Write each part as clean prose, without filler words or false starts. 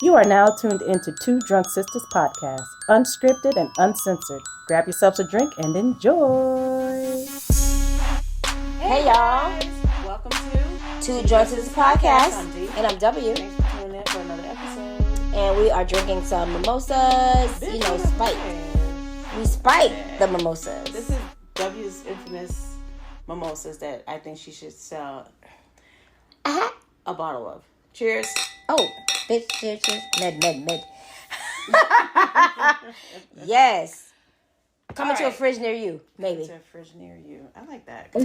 You are now tuned into Two Drunk Sistas podcast, unscripted and uncensored. Grab yourselves a drink and enjoy. Hey y'all, welcome to Two Drunk Sistas podcast, I'm D. and I'm W, Thanks for tuning in for another episode. and we are drinking some mimosas. Spike. We spike the mimosas. This is W's infamous mimosas that I think she should sell a bottle of. Cheers. Oh, bitch, cheers, cheers. Med. Yes. Coming to a fridge near you, maybe. To a fridge near you. I like that. All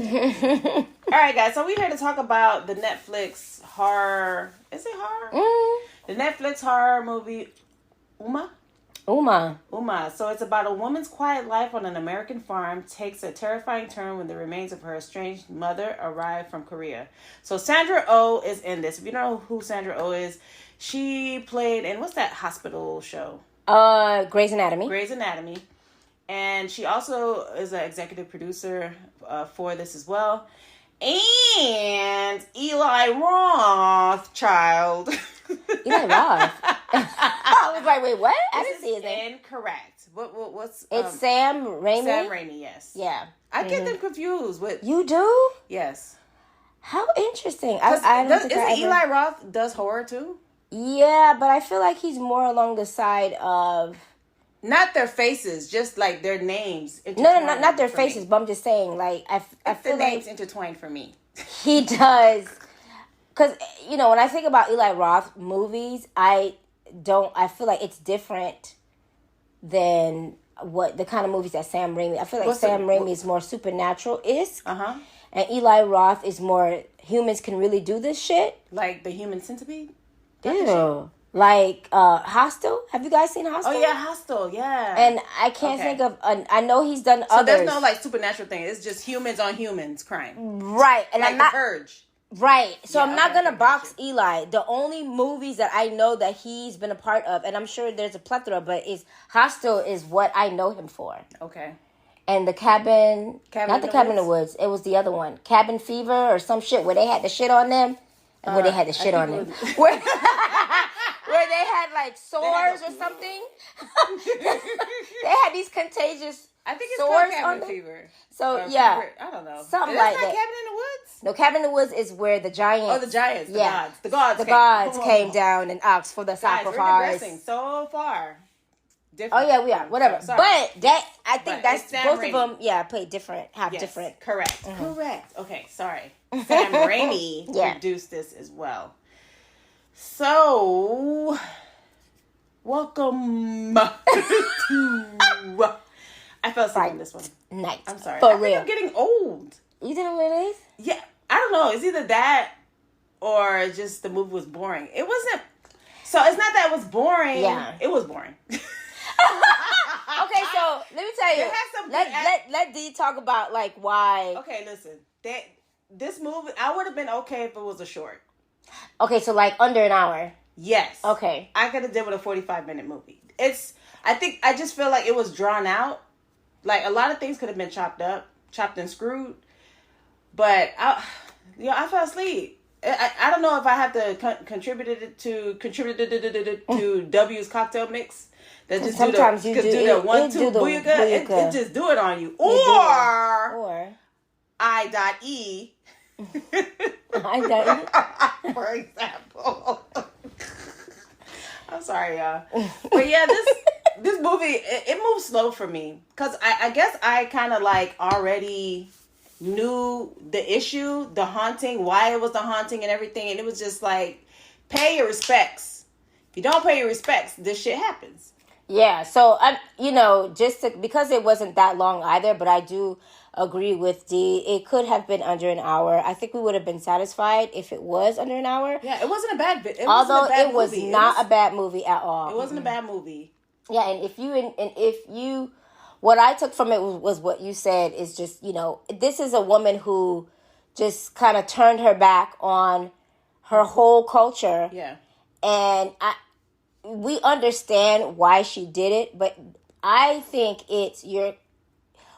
right, guys. So we're here to talk about the Netflix horror. Is it horror? The Netflix horror movie, Umma. So it's about a woman's quiet life on an American farm takes a terrifying turn when the remains of her estranged mother arrive from Korea. So Sandra Oh is in this. If you don't know who Sandra Oh is, she played in, what's that hospital show? Grey's Anatomy. Grey's Anatomy. And she also is an executive producer for this as well. And Eli Rothschild. Eli Roth. I was like, wait, what? I didn't see his name. Incorrect. What's it's Sam Raimi? Sam Raimi, yes. Yeah. I get them confused with... You do? Yes. How interesting. Isn't Eli Roth does horror too? Yeah, but I feel like he's more along the side of... Not their faces, just like their names. No, not their faces, but I'm just saying, like, I feel the names intertwined for me. He does. Because, you know, when I think about Eli Roth movies, I feel like it's different than what the kind of movies that Sam Raimi... I feel like Sam Raimi is more supernatural-esque. Uh-huh. And Eli Roth is more, humans can really do this shit. Like the Human Centipede? Ew. Like Hostel. Have you guys seen Hostel? Oh yeah, Hostel. Yeah. And I can't think of. I know he's done others. So there's no like supernatural thing. It's just humans on humans crime. Right. And like I'm not The Purge. Right. So I'm not gonna box Eli. The only movies that I know that he's been a part of, and I'm sure there's a plethora, but Hostel is what I know him for. Okay. And the Cabin in the Woods. It was the other one, Cabin Fever or some shit where they had the shit on them. Where they had the shit on them. Where they had like sores or something. They had these contagious I think it's sores called Cabin Fever. So yeah. Fever. I don't know. Something like that. Cabin in the Woods? No, Cabin in the Woods is where the giants. Oh, the giants. The gods. The gods came down and asked for the sacrifice. We're digressing so far. Different. Oh yeah, we are. Whatever. Sorry. But I think that's Sam both Raimi. of them. Yeah, played different. Different. Correct. Mm-hmm. Correct. Okay. Sorry. Sam Raimi produced this as well. So, welcome to... I fell asleep on this one. Nice. I'm sorry. For real. I'm getting old. You didn't know what it is? Yeah. I don't know. It's either that or just the movie was boring. It wasn't... So, it's not that it was boring. Yeah. It was boring. Okay, so let me tell you. Let D talk about like why. Okay, listen. This movie, I would have been okay if it was a short. Okay, so like under an hour. Yes. Okay. I could have did with a 45-minute movie. I just feel like it was drawn out. Like a lot of things could have been chopped and screwed. But I fell asleep. I don't know if I have to contribute to W's cocktail mix. That just sometimes do the 1, 2 booyaka. It just do it on you. Or I.E. For example. I'm sorry, y'all. But yeah, this movie, it moves slow for me. Because I guess I kind of like already knew the issue, the haunting, why it was the haunting and everything. And it was just like, pay your respects. If you don't pay your respects, this shit happens. Yeah, so, because it wasn't that long either, but I do agree with D. It could have been under an hour. I think we would have been satisfied if it was under an hour. Yeah, it wasn't a bad bit. Although it was not a bad movie at all. It wasn't a bad movie. Yeah, and if you, what I took from it was what you said is just, this is a woman who just kind of turned her back on her whole culture. Yeah. And we understand why she did it, but I think it's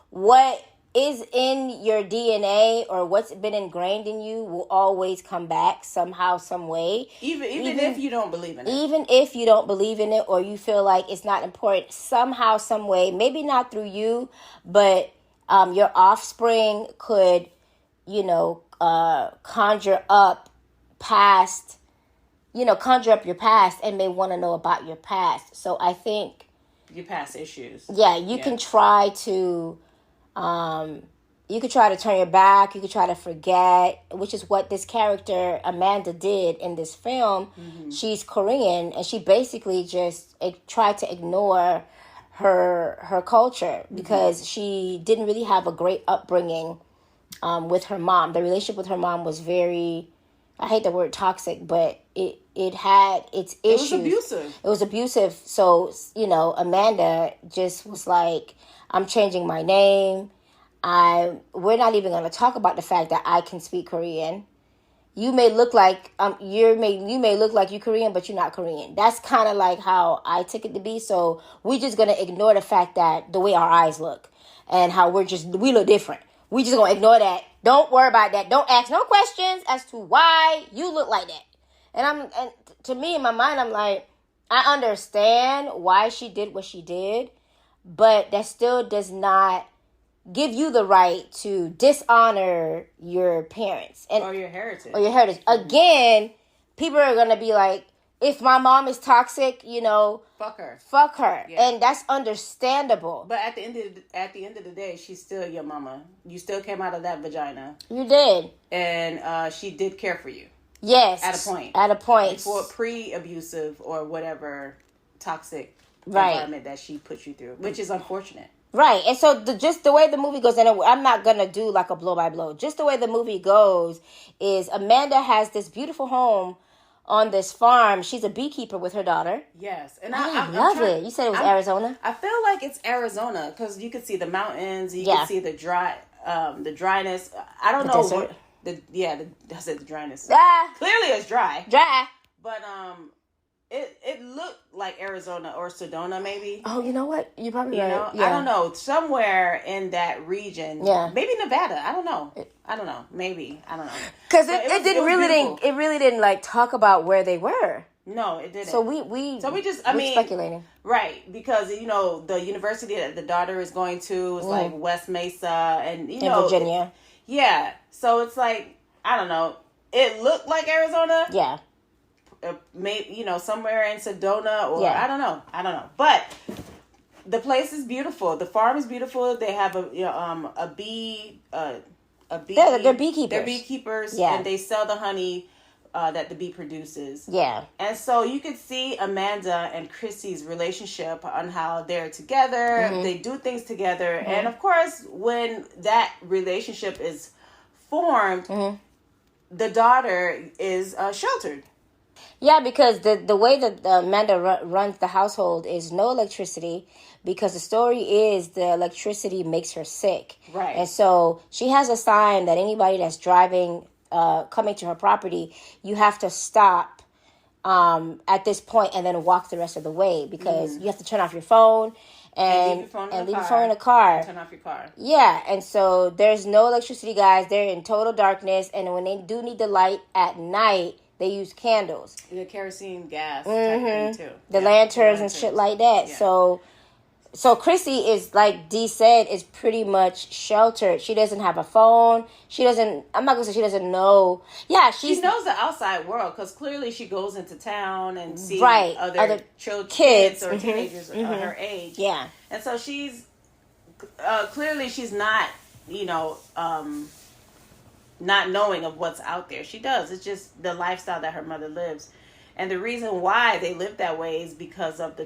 what is in your DNA or what's been ingrained in you will always come back somehow, some way. Even if you don't believe in it. Even if you don't believe in it or you feel like it's not important, somehow, some way, maybe not through you, but your offspring could, conjure up your past and may want to know about your past. So I think... your past issues. Yeah, you can try to... you could try to turn your back. You could try to forget, which is what this character Amanda did in this film. Mm-hmm. She's Korean, and she basically just tried to ignore her culture because she didn't really have a great upbringing with her mom. The relationship with her mom was very, I hate the word toxic, but it had its issues. It was abusive. So, Amanda just was like, I'm changing my name. We're not even going to talk about the fact that I can speak Korean. You may look like you may look like you're Korean, but you're not Korean. That's kind of like how I took it to be. So we're just gonna ignore the fact that the way our eyes look and how we look different. We just gonna ignore that. Don't worry about that. Don't ask no questions as to why you look like that. And to me in my mind, I'm like, I understand why she did what she did, but that still does not give you the right to dishonor your parents or your heritage. Again, people are gonna be like, if my mom is toxic, fuck her, yeah. And that's understandable. But at the end of the day, she's still your mama. You still came out of that vagina. You did, and she did care for you. Yes, at a point before pre-abusive or whatever toxic environment that she put you through, which is unfortunate. Right, and so just the way the movie goes, and I'm not going to do like a blow-by-blow. Just the way the movie goes is Amanda has this beautiful home on this farm. She's a beekeeper with her daughter. Yes, and I love it. You said it was Arizona? I feel like it's Arizona because you can see the mountains. You can see the dryness. I don't know. Desert. I said the dryness. Ah, clearly it's dry. Dry. But It looked like Arizona or Sedona, maybe. Oh, you know what? You probably right. Yeah. I don't know. Somewhere in that region. Yeah. Maybe Nevada. I don't know. Maybe. I don't know. Because it really didn't like talk about where they were. No, it didn't. So we speculating. Right, because the university that the daughter is going to is like West Mesa, and in Virginia. So it's like, I don't know. It looked like Arizona. Yeah. Maybe somewhere in Sedona or I don't know, but the place is beautiful. The farm is beautiful. They have a bee. They're beekeepers. They're beekeepers, and they sell the honey that the bee produces. Yeah, and so you could see Amanda and Chrissy's relationship on how they're together. Mm-hmm. They do things together, and of course, when that relationship is formed, the daughter is sheltered. Yeah, because the way that Amanda runs the household is no electricity, because the story is the electricity makes her sick. Right. And so she has a sign that anybody that's driving, coming to her property, you have to stop at this point and then walk the rest of the way, because you have to turn off your phone and leave your phone in the car. Turn off your car. Yeah, and so there's no electricity, guys. They're in total darkness, and when they do need the light at night, they use candles. The kerosene gas type thing too. The lanterns and shit like that. Yeah. So Chrissy is, like Dee said, is pretty much sheltered. She doesn't have a phone. I'm not going to say she doesn't know. Yeah, she knows the outside world, because clearly she goes into town and sees other children, kids or teenagers her age. Yeah. And so she's, clearly she's not, not knowing of what's out there. She does. It's just the lifestyle that her mother lives. And the reason why they live that way is because of the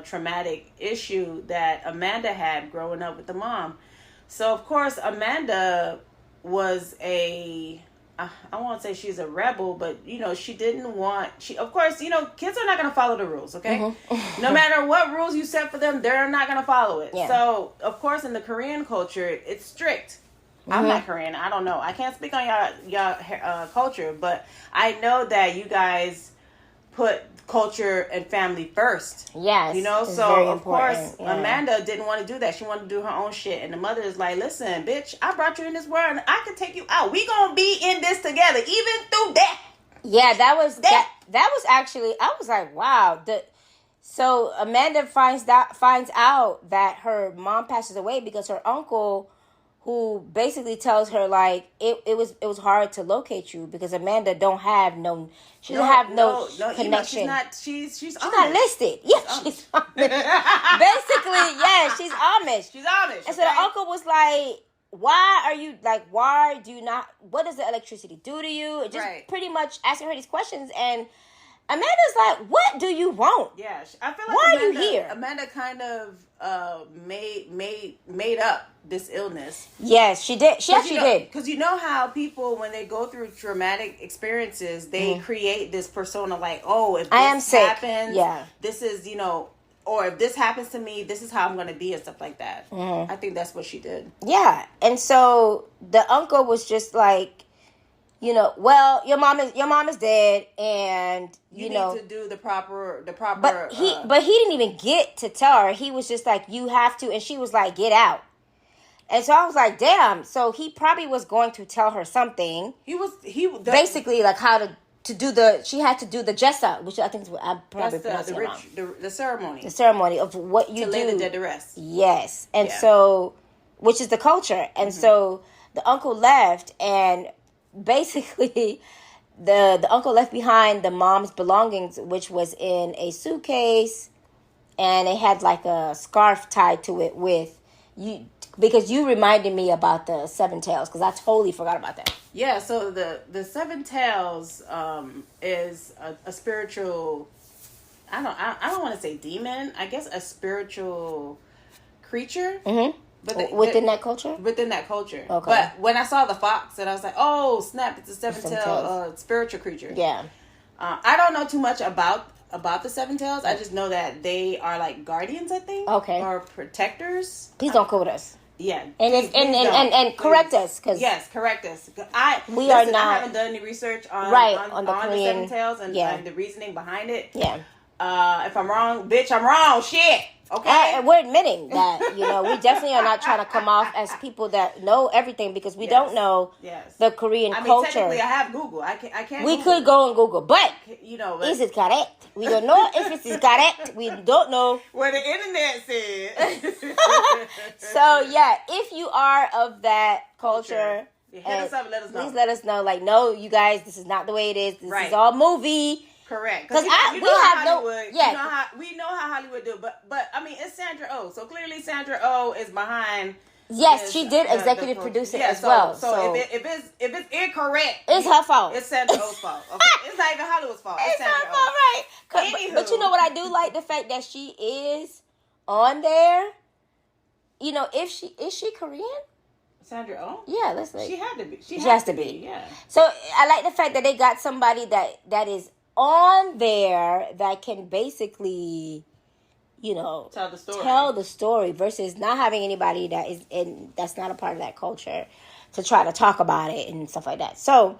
traumatic issue that Amanda had growing up with the mom. So, of course, Amanda was I won't say she's a rebel, but, she didn't want... Of course, kids are not going to follow the rules, okay? Mm-hmm. No matter what rules you set for them, they're not going to follow it. Yeah. So, of course, in the Korean culture, it's strict. I'm not Korean. I don't know. I can't speak on y'all culture, but I know that you guys put culture and family first. Yes. You know, so of course Amanda didn't want to do that. She wanted to do her own shit. And the mother is like, listen, bitch, I brought you in this world and I can take you out. We gonna be in this together, even through death. Yeah, that was actually, I was like, wow. So Amanda finds out that her mom passes away because her uncle, who basically tells her like it was hard to locate you because Amanda doesn't have no connection. She's not listed. Yeah, she's Amish. Basically, yeah, she's Amish. She's Amish. And so the uncle was like, why do you not, what does the electricity do to you? Just pretty much asking her these questions. And Amanda's like, what do you want? Yeah, I feel like why are you here? Amanda kind of made up this illness. Yes, she did. She actually did. Because you know how people, when they go through traumatic experiences, they create this persona like, oh, if this happens, this is, you know, or if this happens to me, this is how I'm going to be and stuff like that. I think that's what she did. Yeah. And so the uncle was just like, you know, well, your mom is dead, and you know, need to do the proper. But he didn't even get to tell her. He was just like, you have to, and she was like, get out. And so I was like, damn. So he probably was going to tell her something. Basically like how to do she had to do the jessa, which I think is what I'm probably pronouncing it wrong. The ceremony. The ceremony of what you do. To lay the dead to rest. Yes. And so, which is the culture. And so the uncle left, and basically the uncle left behind the mom's belongings, which was in a suitcase, and it had like a scarf tied to it with you, because you reminded me about the Seven Tails, because I totally forgot about that. Yeah, so the Seven Tails is a spiritual, I don't want to say demon, I guess a spiritual creature. But within that culture? Within that culture. Okay. But when I saw the fox, and I was like, oh, snap, it's a seven-tailed spiritual creature. Yeah. I don't know too much about the Seven Tails. I just know that they are like guardians, I think. Okay. Or protectors. Please don't quote us. Yeah. And correct us. Yes, correct us. I haven't done any research on the Seven Tails and the reasoning behind it. Yeah. If I'm wrong, bitch, I'm wrong. Shit. Okay. And we're admitting that, you know, we definitely are not trying to come off as people that know everything, because we don't know the Korean culture. Technically, I have Google. I can't. We could go and Google, but you know, is it correct? We don't know if it is correct. We don't know what the internet says. So yeah, if you are of that culture, hit us up and let us know. Please let us know. Like, no, you guys, this is not the way it is. This is all movie. Correct. Because we know how Hollywood do, but I mean, it's Sandra Oh, so clearly Sandra Oh is behind. Yes, she did executive produce it as well. So if it's incorrect, it's her fault. It's Sandra Oh's fault. Okay, it's not even Hollywood's fault. It's Sandra her fault, right? But you know what I do like, the fact that she is on there. You know, is she Korean? Sandra Oh? Yeah, let's say she had to be. She has to be. Yeah. So I like the fact that they got somebody that is on there that can basically, you know, tell the story versus not having anybody that's not a part of that culture to try to talk about it and stuff like that. So,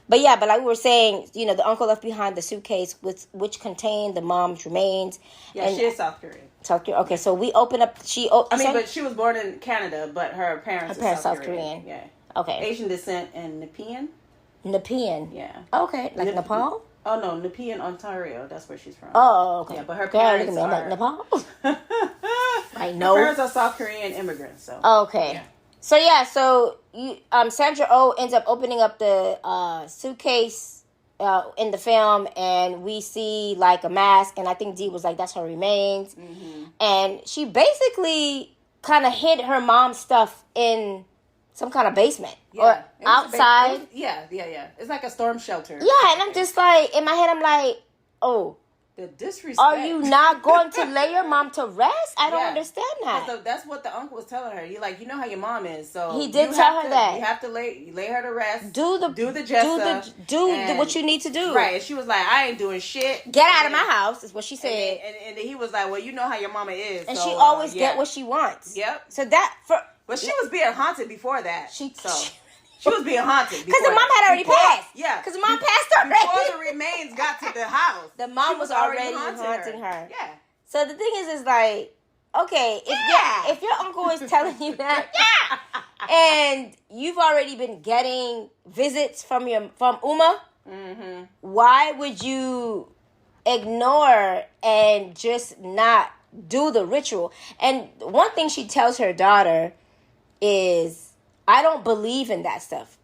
but like we were saying, you know, the uncle left behind the suitcase which contained the mom's remains. Yeah, she is South Korean. South Korea. Okay, so we open up. But she was born in Canada, but her parents are South Korean. Yeah. Okay. Asian descent and Nepean. Nepean. Yeah. Okay, like Nepal. Oh no, Nepean, Ontario. That's where she's from. Oh, okay. Yeah, but her parents are like Nepal. I know. Her parents are South Korean immigrants. So. Okay. Yeah. So Sandra Oh ends up opening up the suitcase in the film, and we see like a mask, and I think Dee was like, "That's her remains," and she basically kind of hid her mom's stuff in some kind of basement or outside. Yeah. It's like a storm shelter. Yeah, and I'm just like, in my head, I'm like, oh. The disrespect. Are you not going to lay your mom to rest? I don't understand that. So that's what the uncle was telling her. You know how your mom is. So he did tell her that. You have to lay her to rest. Do the jessa. Do what you need to do. Right. And she was like, I ain't doing shit. Get out of my house is what she said. And he was like, well, you know how your mama is. And she always get what she wants. Yep. So that But she was being haunted before that. She She was being haunted. Because the mom had already passed. Yeah. Because the mom passed already. Before the remains got to the house. The mom was already haunting her. Yeah. So the thing is like, okay, if your uncle is telling you that, and you've already been getting visits from Umma, why would you ignore and just not do the ritual? And one thing she tells her daughter is, I don't believe in that stuff.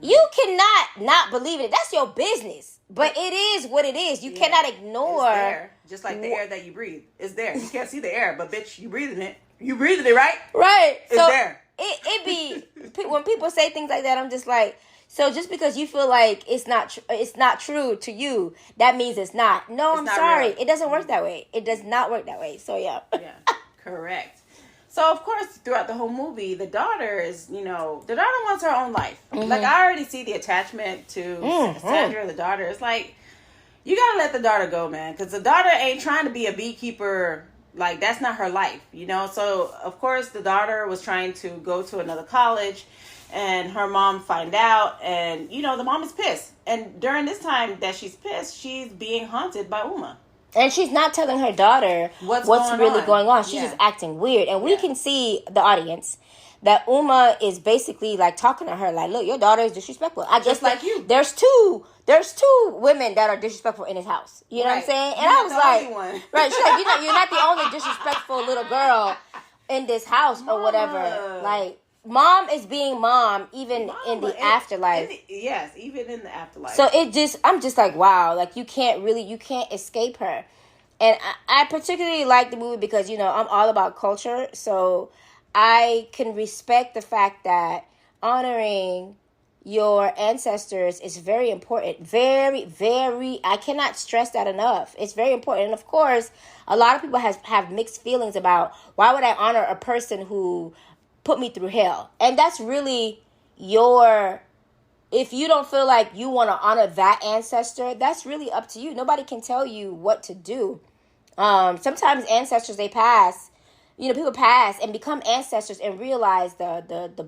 You cannot not believe in it. That's your business. But it is what it is. You cannot ignore. It's there. Just like the air that you breathe. It's there. You can't see the air, but bitch, you breathing it. You breathing it, right? Right. It's so there. It be, when people say things like that, I'm just like, so just because you feel like it's not true to you, that means it's not. No, I'm sorry. Real. It doesn't work that way. It does not work that way. So yeah. Yeah. Correct. So, of course, throughout the whole movie, the daughter wants her own life. Like, I already see the attachment to Sandra, the daughter. It's like, you gotta let the daughter go, man. Because the daughter ain't trying to be a beekeeper. Like, that's not her life, you know? So, of course, the daughter was trying to go to another college. And her mom find out. And, you know, the mom is pissed. And during this time that she's pissed, she's being haunted by Umma. And she's not telling her daughter what's really going on. She's just acting weird. And we can see, the audience, that Umma is basically like talking to her like, look, your daughter is disrespectful. I guess like you. There's two women that are disrespectful in his house. You know what I'm saying? And I was like, right, she's like, you're not the only disrespectful little girl in this house or whatever. Like, mom is being mom even in the afterlife. Yes, even in the afterlife. So I'm just like, wow, like you can't escape her. And I particularly like the movie because, you know, I'm all about culture. So I can respect the fact that honoring your ancestors is very important. Very, very, I cannot stress that enough. It's very important. And of course, a lot of people have mixed feelings about why would I honor a person who put me through hell. And that's really if you don't feel like you want to honor that ancestor, that's really up to you. Nobody can tell you what to do. Sometimes ancestors, they pass, you know, people pass and become ancestors and realize the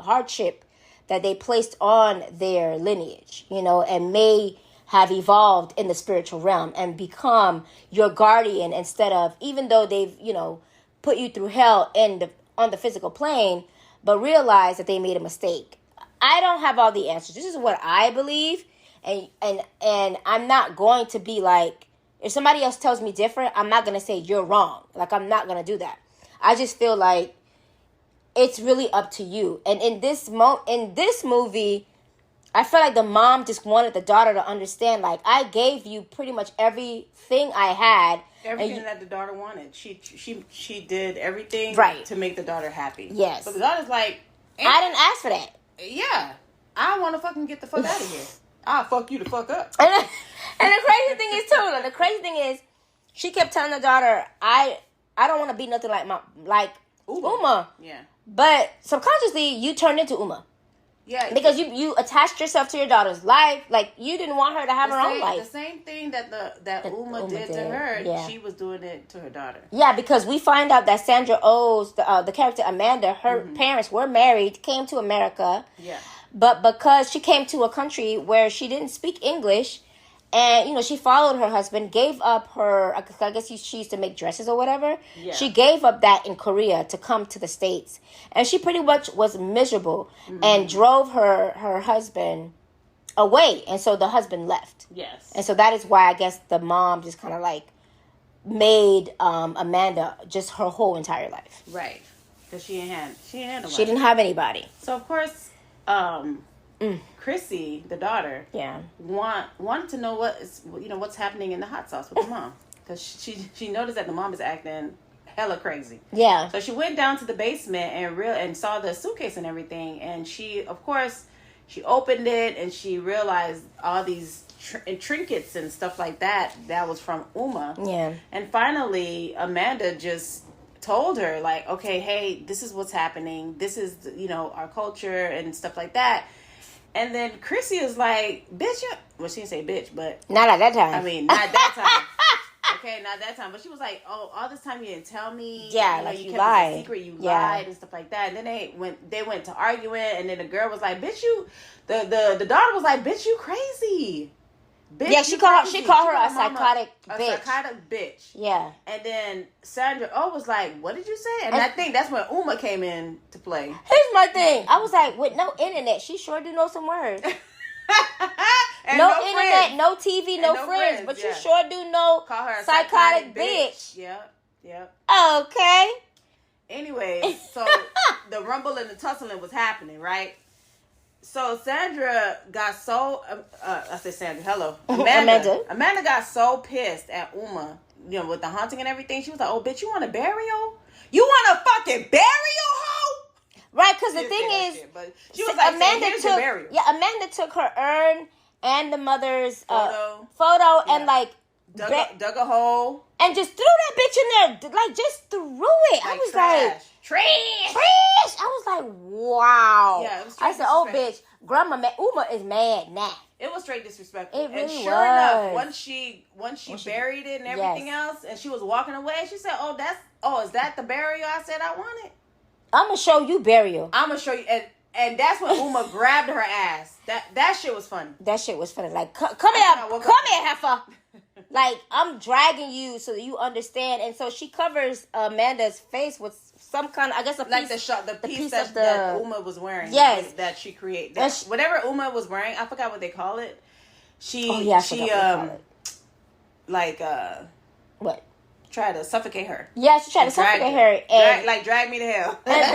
hardship that they placed on their lineage, you know, and may have evolved in the spiritual realm and become your guardian instead of, even though they've, you know, put you through hell on the physical plane, but realize that they made a mistake. I don't have all the answers. This is what I believe, and I'm not going to be like, if somebody else tells me different, I'm not going to say you're wrong. Like, I'm not going to do that. I just feel like it's really up to you. And in this movie, I feel like the mom just wanted the daughter to understand, like, I gave you pretty much everything I had. Everything that the daughter wanted. She did everything to make the daughter happy. Yes. But the daughter's like, I didn't ask for that. Yeah. I want to fucking get the fuck out of here. I'll fuck you the fuck up. And the crazy thing is, she kept telling the daughter, I don't want to be nothing like Umma. Yeah. But subconsciously, you turned into Umma. Yeah. Because you attached yourself to your daughter's life. Like, you didn't want her to have her own life. The same thing that Umma did to her, she was doing it to her daughter. Yeah, because we find out that Sandra Oh's, the character Amanda, her parents were married, came to America. Yeah. But because she came to a country where she didn't speak English, and, you know, she followed her husband, gave up her, I guess she used to make dresses or whatever. Yeah. She gave up that in Korea to come to the States. And she pretty much was miserable and drove her husband away. And so the husband left. Yes. And so that is why I guess the mom just kind of like made Amanda just her whole entire life. Right. Because she didn't have anybody. So, of course, Chrissy, the daughter, wanted to know what's happening in the hot sauce with the mom, because she noticed that the mom is acting hella crazy. Yeah. So she went down to the basement and saw the suitcase and everything, and she opened it and she realized all these trinkets and stuff like that was from Umma. Yeah. And finally, Amanda just told her, like, okay, hey, this is what's happening. This is, our culture and stuff like that. And then Chrissy is like, bitch, well, she didn't say bitch, but... Not at that time. I mean, not at that time. Okay, not that time. But she was like, "Oh, all this time you didn't tell me. Yeah, like you lied. A secret. You lied and stuff like that." And then they went to arguing, and then the girl was like, "Bitch, you." The daughter was like, "Bitch, you crazy." Bitch, yeah, she called her a psychotic bitch. A psychotic bitch. Yeah. And then Sandra was like, "What did you say?" And I think that's when Umma came in to play. Here's my thing. I was like, with no internet, she sure do know some words. No internet, friends. No TV, no friends. But you sure do know call her a psychotic bitch. Yep. Okay. Anyway, so the rumble and the tussling was happening, right? So Sandra got so I said Sandra, hello. Amanda got so pissed at Umma, with the haunting and everything. She was like, "Oh bitch, you want a burial? You want a fucking burial, hoe?" Right, because the thing is, she was like, Amanda took her urn and the mother's photo and like dug a hole and just threw that bitch in there, like just threw it. I was like, trash. I was like, wow. Yeah, it was I said, "Oh bitch, Grandma Umma is mad now." It was straight disrespectful. It really and sure enough, once she buried it and everything else, and she was walking away, she said, is that the burial I said I wanted? I'm gonna show you burial. I'm gonna show you, and that's when Umma grabbed her ass. That shit was funny. That shit was funny. Like, come here, heifer. Like, I'm dragging you so that you understand. And so she covers Amanda's face with some kind of, I guess, a piece. Like the piece that Umma was wearing. Yes. That she created. Whatever Umma was wearing, I forgot what they call it. What? Tried to suffocate her. Yeah, she tried to suffocate her. And drag me to hell. And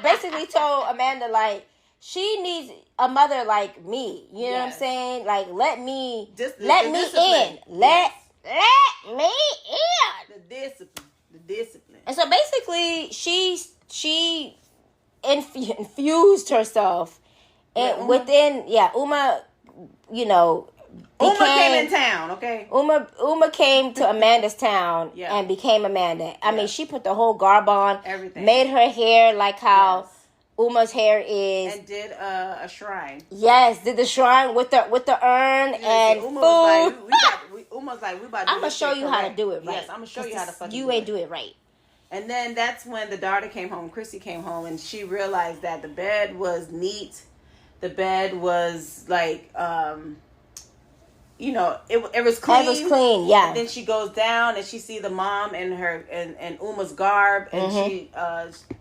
basically told Amanda, like, she needs a mother like me. You know what I'm saying? Like, let me in. Let me in. The discipline. And so basically, she infused herself within. Yeah, Umma. Umma came in town, okay? Umma came to Amanda's town and became Amanda. I mean, she put the whole garb on. Everything. Made her hair like how Umma's hair is. And did a shrine. Yes, did the shrine with the urn and Umma food. Umma's like, we about to do I'm going to show you how to do it right. Yes, I'm going to show you how to fucking You ain't do it right. And then that's when the daughter came home, Chrissy came home, and she realized that the bed was neat. The bed was like... it was clean. It was clean, yeah. And then she goes down and she see the mom in her and Umma's garb, and she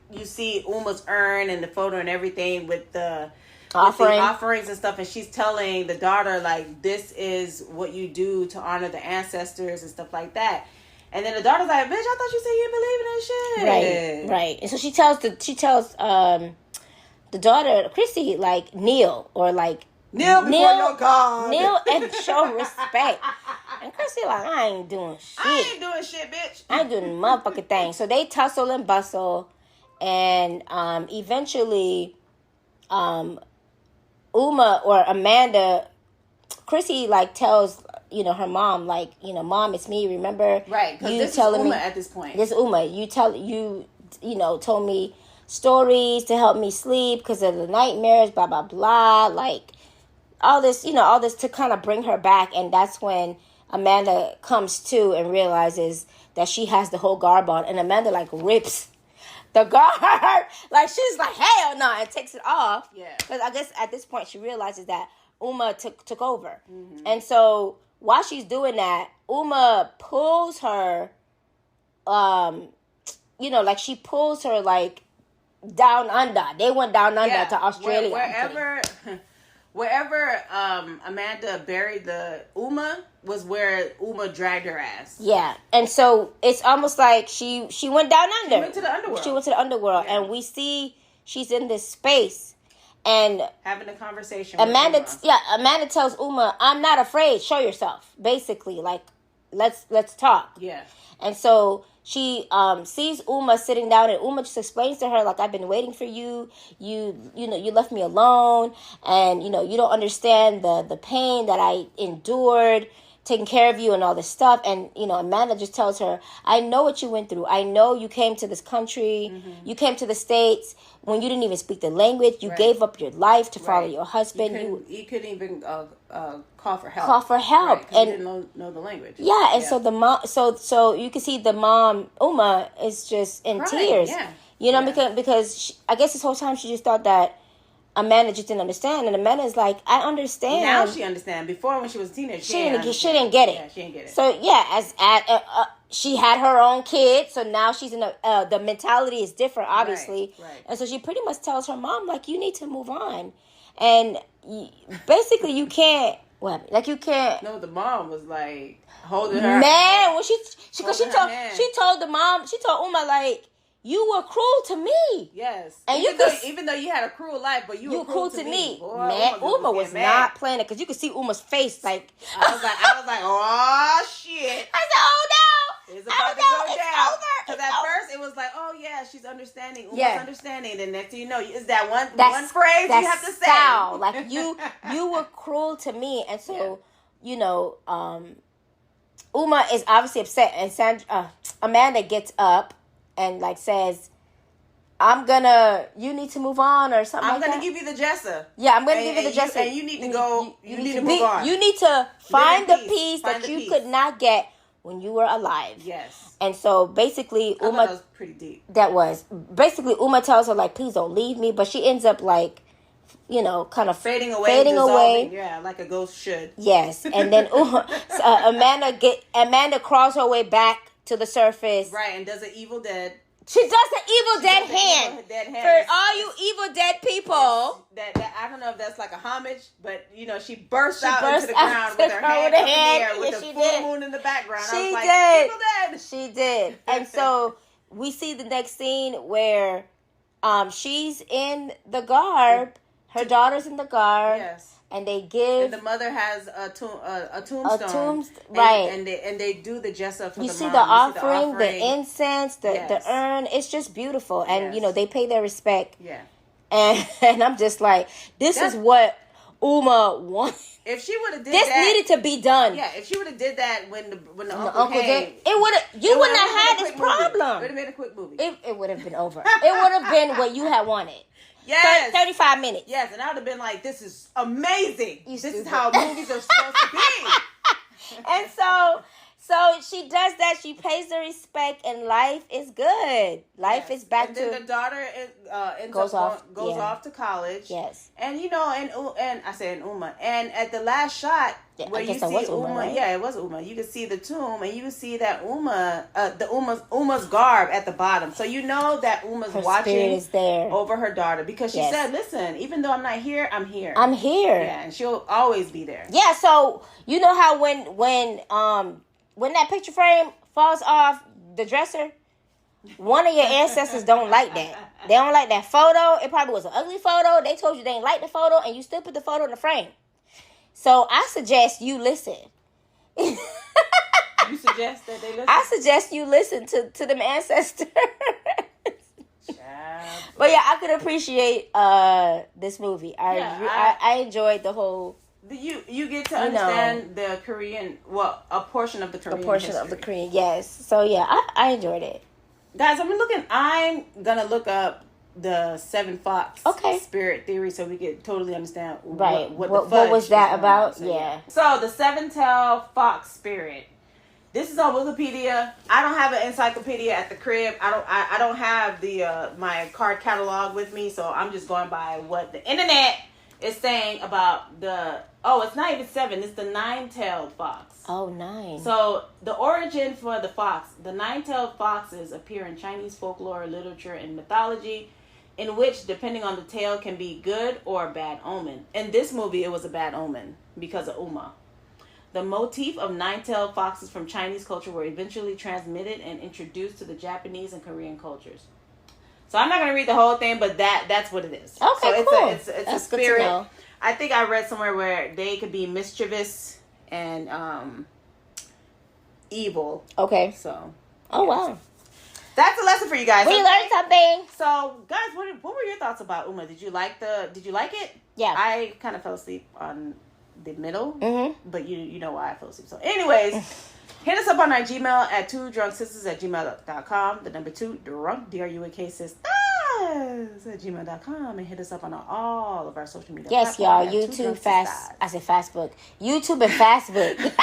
you see Umma's urn and the photo and everything with the offerings and stuff, and she's telling the daughter, like, this is what you do to honor the ancestors and stuff like that. And then the daughter's like, "Bitch, I thought you said you didn't believe in this shit." Right. And so she tells the daughter, Chrissy, like, kneel or like. Kneel before your God. Kneel and show respect. And Chrissy like, "I ain't doing shit. I ain't doing shit, bitch. I ain't doing a motherfucking thing." So they tussle and bustle, and eventually, Umma or Amanda, Chrissy like tells her mom, like, "Mom, it's me. Remember, right? Because this is Umma at this point. This Umma. You told me stories to help me sleep because of the nightmares. Blah blah blah. Like." All this to kind of bring her back. And that's when Amanda comes to and realizes that she has the whole garb on. And Amanda, like, rips the garb. Like, she's like, "Hell no," and takes it off. Yeah. Because I guess at this point she realizes that Umma took over. Mm-hmm. And so while she's doing that, Umma pulls her, like, she pulls her, like, down under. They went down under to Australia. Wherever Amanda buried the Umma was where Umma dragged her ass. Yeah. And so it's almost like she went down under. She went to the underworld. Yeah. And we see she's in this space and having a conversation Amanda with Umma. Amanda tells Umma, "I'm not afraid. Show yourself." Basically, like, let's talk. Yeah. And so she sees Umma sitting down, and Umma just explains to her, like, "I've been waiting for you. You left me alone, and you don't understand the pain that I endured taking care of you and all this stuff. And, Amanda just tells her, I know what you went through. I know you came to this country. You came to the States when you didn't even speak the language. You gave up your life to follow your husband. You couldn't even call for help. Right, and you didn't know the language. Yeah, and so the mom, so you can see the mom, Umma, is just in tears. Yeah. Because I guess this whole time she just thought that Amanda just didn't understand, and Amanda's like, I understand. Now she understands. Before, when she was a teenager, she didn't get it. Yeah, she didn't get it. So she had her own kid, so now she's in the mentality is different, obviously. Right. And so she pretty much tells her mom, like, you need to move on, and basically you can't. What? Like you can't. No, the mom was like holding her. Man, when she told Umma, like, you were cruel to me. Yes. And even though you had a cruel life, but you were cruel to me. Boy, man, Umma was not playing it, because you could see Umma's face. Like I was like, oh shit. I said, oh no, it's about to go down. Because at first it was like, oh yeah, she's understanding. Umma's understanding. And next thing you know, is that one phrase you have to say. Like you were cruel to me, and so Umma is obviously upset, and Amanda gets up and like says, you need to move on or something I'm like that. I'm going to give you the Jessa. Yeah, I'm going to give you the Jessa. And you need to go, you need to move on. You need to find the peace that you could not get when you were alive. Yes. And so basically, Umma, that was pretty deep. That was. Basically, Umma tells her, like, please don't leave me. But she ends up, like, kind of fading away. Yeah, like a ghost should. Yes. And then Amanda crawls her way back to the surface. Right, and does an Evil Dead. She does the Evil Dead hand. For all you Evil Dead people. That I don't know if that's like a homage, but she burst out into the ground with her hand up in the air with the full moon in the background. She did. Evil Dead. She did. And so we see the next scene where she's in the garb. Her daughter's in the garb. Yes. And they give. And the mother has a tombstone. Right. And they do the Jessa for you the see mom. The offering, the incense, the urn. It's just beautiful. And, Yes. They pay their respect. Yeah. And I'm just like, this is what Umma wanted. If she would have did this that, needed to be done. Yeah, if she would have did that when the uncle came, it would have. You wouldn't have had this problem. It would have been a quick movie. It would have been over. It would have been what you had wanted. Yes. 35 minutes. Yes, and I would have been like, this is amazing. This is how movies are supposed to be. And so she does that. She pays the respect, and life is good. Life is back to. And then the daughter goes off to college. Yes. And and I said Umma. And at the last shot where you see Umma, right? Yeah, it was Umma. You can see the tomb, and you can see that Umma's garb at the bottom. So you know that Umma's watching is there over her daughter, because she said, "Listen, even though I'm not here, I'm here. I'm here." Yeah, and she'll always be there. Yeah. So you know how when that picture frame falls off the dresser, one of your ancestors don't like that. They don't like that photo. It probably was an ugly photo. They told you they didn't like the photo, and you still put the photo in the frame. So I suggest you listen. You suggest that they listen? I suggest you listen to them ancestors. But yeah, I could appreciate this movie. I enjoyed the whole. You get to understand the Korean, a portion of the Korean history. Of the Korean, yes. So yeah, I enjoyed it. Guys, I'm gonna look up the 7 Fox spirit theory so we can totally understand what was that about. Yeah. So the 7-tailed fox spirit. This is on Wikipedia. I don't have an encyclopedia at the crib. I don't have the my card catalog with me, so I'm just going by what the internet is saying about the. Oh, it's not even 7. It's the 9-tailed fox. Oh, 9. So the origin for the fox. The 9-tailed foxes appear in Chinese folklore, literature, and mythology, in which, depending on the tail, can be good or a bad omen. In this movie, it was a bad omen because of Umma. The motif of 9-tailed foxes from Chinese culture were eventually transmitted and introduced to the Japanese and Korean cultures. So I'm not going to read the whole thing, but that's what it is. Okay, so cool. It's a spirit. I think I read somewhere where they could be mischievous and evil. Okay. So. Oh, wow. That's a lesson for you guys. We learned something. So, guys, what were your thoughts about Umma? Did you like it? Yeah. I kind of fell asleep on the middle, but you know why I fell asleep. So anyways, hit us up on our Gmail at 2drunksisters@gmail.com. The number 2 drunk DRUNK sisters at gmail.com, and hit us up on all of our social media. Yes, y'all. YouTube, Facebook, YouTube and Facebook.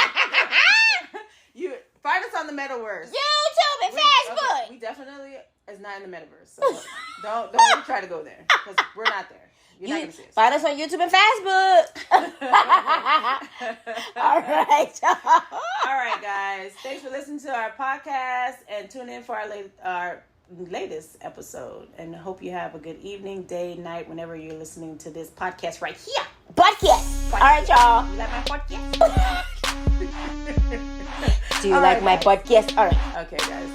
You find us on the metaverse. YouTube and Facebook. Okay, we definitely is not in the metaverse, so don't even try to go there because we're not there. You're not gonna see us. Find us on YouTube and Facebook. All right, y'all. All right, guys. Thanks for listening to our podcast and tune in for our latest episode. And hope you have a good evening, day, night, whenever you're listening to this podcast right here. Podcast. All right, y'all. You like my podcast? Do you like my podcast? All right. Okay, guys.